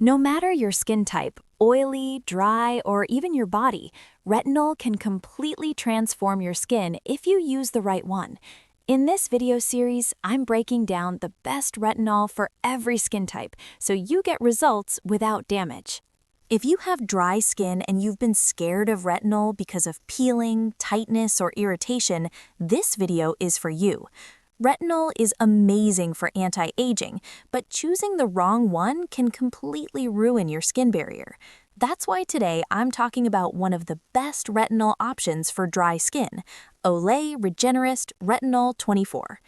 No matter your skin type, oily, dry, or even your body, retinol can completely transform your skin if you use the right one. In this video series, I'm breaking down the best retinol for every skin type so you get results without damage. If you have dry skin and you've been scared of retinol because of peeling, tightness, or irritation, this video is for you. Retinol is amazing for anti-aging, but choosing the wrong one can completely ruin your skin barrier. That's why today I'm talking about one of the best retinol options for dry skin, Olay Regenerist Retinol 24.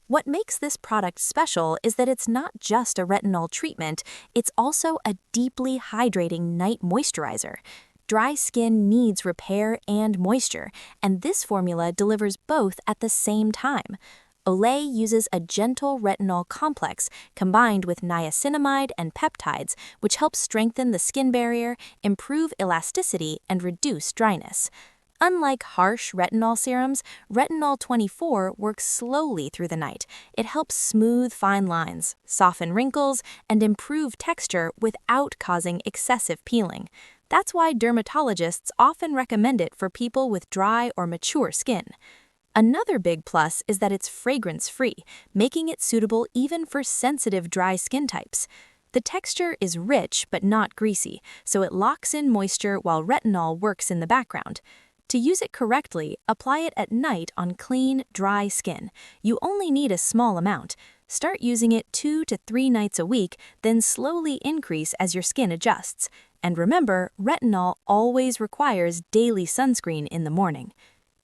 What makes this product special is that it's not just a retinol treatment, it's also a deeply hydrating night moisturizer. Dry skin needs repair and moisture, and this formula delivers both at the same time. Olay uses a gentle retinol complex combined with niacinamide and peptides, which helps strengthen the skin barrier, improve elasticity, and reduce dryness. Unlike harsh retinol serums, Retinol 24 works slowly through the night. It helps smooth fine lines, soften wrinkles, and improve texture without causing excessive peeling. That's why dermatologists often recommend it for people with dry or mature skin. Another big plus is that it's fragrance-free, making it suitable even for sensitive dry skin types. The texture is rich but not greasy, so it locks in moisture while retinol works in the background. To use it correctly, apply it at night on clean, dry skin. You only need a small amount. Start using it 2 to 3 nights a week, then slowly increase as your skin adjusts. And remember, retinol always requires daily sunscreen in the morning.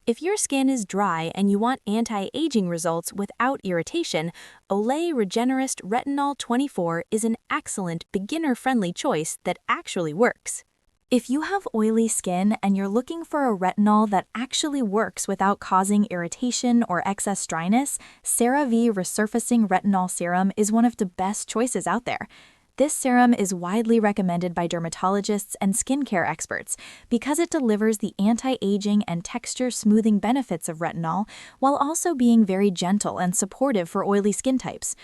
If your skin is dry and you want anti-aging results without irritation, Olay Regenerist Retinol 24 is an excellent beginner-friendly choice that actually works. If you have oily skin and you're looking for a retinol that actually works without causing irritation or excess dryness, CeraVe Resurfacing Retinol Serum is one of the best choices out there. This serum is widely recommended by dermatologists and skincare experts because it delivers the anti-aging and texture-smoothing benefits of retinol while also being very gentle and supportive for oily skin types.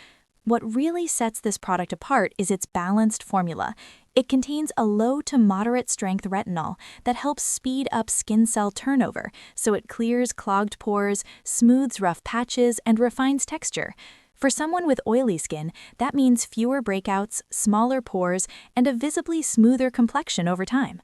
What really sets this product apart is its balanced formula. It contains a low to moderate strength retinol that helps speed up skin cell turnover, so it clears clogged pores, smooths rough patches, and refines texture. For someone with oily skin, that means fewer breakouts, smaller pores, and a visibly smoother complexion over time.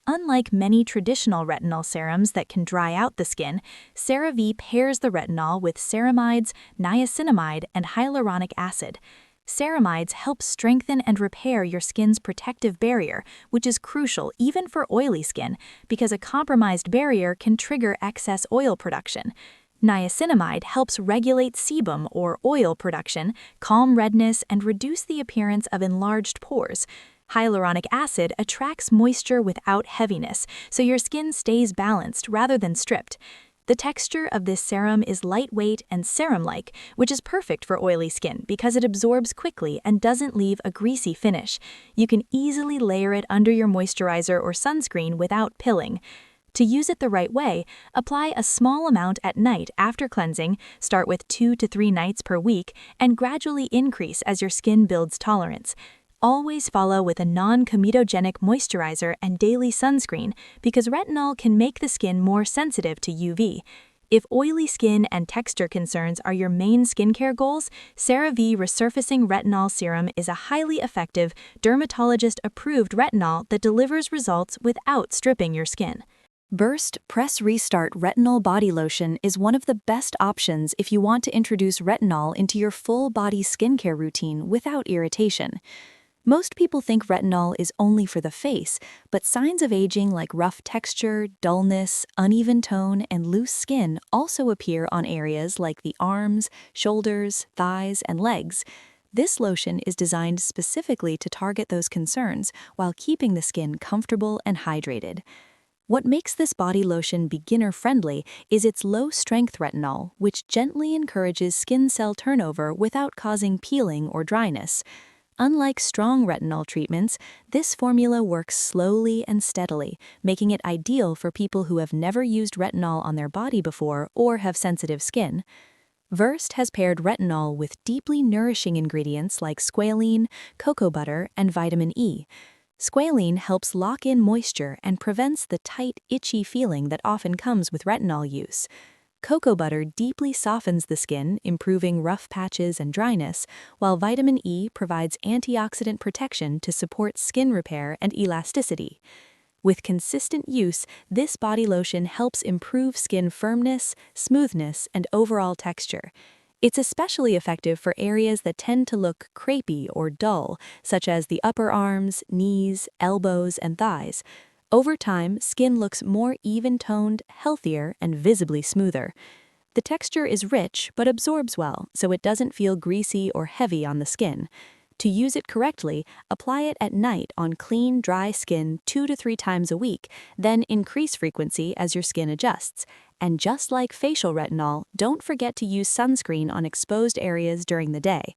Unlike many traditional retinol serums that can dry out the skin, CeraVe pairs the retinol with ceramides, niacinamide, and hyaluronic acid. Ceramides help strengthen and repair your skin's protective barrier, which is crucial even for oily skin because a compromised barrier can trigger excess oil production. Niacinamide helps regulate sebum or oil production, calm redness, and reduce the appearance of enlarged pores. Hyaluronic acid attracts moisture without heaviness, so your skin stays balanced rather than stripped. The texture of this serum is lightweight and serum-like, which is perfect for oily skin because it absorbs quickly and doesn't leave a greasy finish. You can easily layer it under your moisturizer or sunscreen without pilling. To use it the right way, apply a small amount at night after cleansing, start with 2 to 3 nights per week, and gradually increase as your skin builds tolerance. Always follow with a non-comedogenic moisturizer and daily sunscreen because retinol can make the skin more sensitive to UV. If oily skin and texture concerns are your main skincare goals, CeraVe Resurfacing Retinol Serum is a highly effective, dermatologist-approved retinol that delivers results without stripping your skin. Burst Press Restart Retinol Body Lotion is one of the best options if you want to introduce retinol into your full-body skincare routine without irritation. Most people think retinol is only for the face, but signs of aging like rough texture, dullness, uneven tone, and loose skin also appear on areas like the arms, shoulders, thighs, and legs. This lotion is designed specifically to target those concerns while keeping the skin comfortable and hydrated. What makes this body lotion beginner-friendly is its low-strength retinol, which gently encourages skin cell turnover without causing peeling or dryness. Unlike strong retinol treatments, this formula works slowly and steadily, making it ideal for people who have never used retinol on their body before or have sensitive skin. Versed has paired retinol with deeply nourishing ingredients like squalene, cocoa butter, and vitamin E. Squalene helps lock in moisture and prevents the tight, itchy feeling that often comes with retinol use. Cocoa butter deeply softens the skin, improving rough patches and dryness, while vitamin E provides antioxidant protection to support skin repair and elasticity. With consistent use, this body lotion helps improve skin firmness, smoothness, and overall texture. It's especially effective for areas that tend to look crepey or dull, such as the upper arms, knees, elbows, and thighs. Over time, skin looks more even-toned, healthier, and visibly smoother. The texture is rich but absorbs well, so it doesn't feel greasy or heavy on the skin. To use it correctly, apply it at night on clean, dry skin 2 to 3 times a week, then increase frequency as your skin adjusts. And just like facial retinol, don't forget to use sunscreen on exposed areas during the day.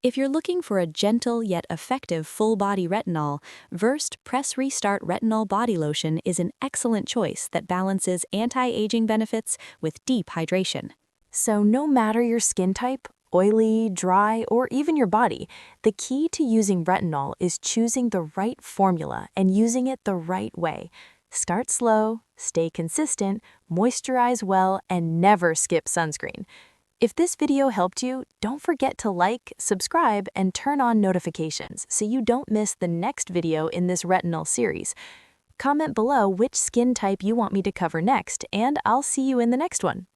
If you're looking for a gentle yet effective full-body retinol, Versed Press Restart Retinol Body Lotion is an excellent choice that balances anti-aging benefits with deep hydration. So no matter your skin type, oily, dry, or even your body, the key to using retinol is choosing the right formula and using it the right way. Start slow, stay consistent, moisturize well, and never skip sunscreen. If this video helped you, don't forget to like, subscribe, and turn on notifications so you don't miss the next video in this retinol series. Comment below which skin type you want me to cover next, and I'll see you in the next one.